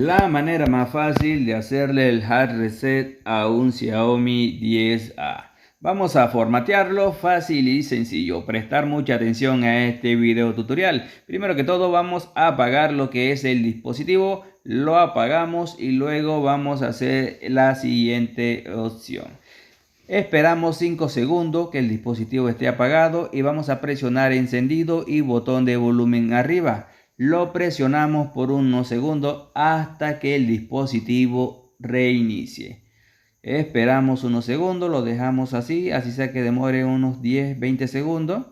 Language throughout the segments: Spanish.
La manera más fácil de hacerle el hard reset a un Xiaomi 10A. Vamos a formatearlo fácil y sencillo. Prestar mucha atención a este video tutorial. Primero que todo vamos a apagar lo que es el dispositivo. Lo apagamos y luego vamos a hacer la siguiente opción. Esperamos 5 segundos que el dispositivo esté apagado y vamos a presionar encendido y botón de volumen arriba. Lo presionamos por unos segundos hasta que el dispositivo reinicie. Esperamos unos segundos, lo dejamos así sea que demore unos 10-20 segundos.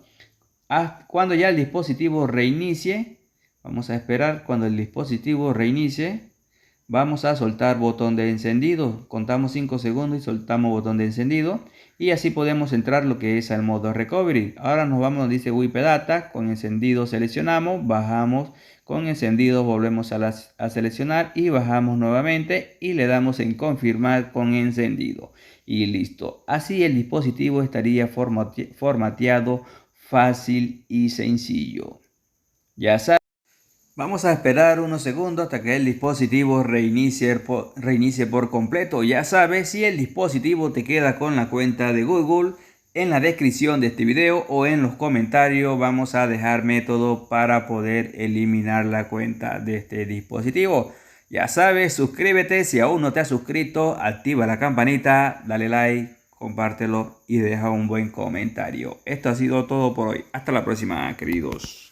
Cuando ya el dispositivo reinicie, vamos a esperar cuando el dispositivo reinicie. Vamos a soltar botón de encendido, contamos 5 segundos y soltamos botón de encendido y así podemos entrar lo que es al modo recovery. Ahora nos vamos donde dice WIP Data, con encendido seleccionamos, bajamos, con encendido volvemos a seleccionar y bajamos nuevamente y le damos en confirmar con encendido y listo. Así el dispositivo estaría formateado fácil y sencillo. Ya sabes. Vamos a esperar unos segundos hasta que el dispositivo reinicie por completo. Ya sabes, si el dispositivo te queda con la cuenta de Google, en la descripción de este video o en los comentarios vamos a dejar método para poder eliminar la cuenta de este dispositivo. Ya sabes, suscríbete si aún no te has suscrito, activa la campanita, dale like, compártelo y deja un buen comentario. Esto ha sido todo por hoy. Hasta la próxima, queridos.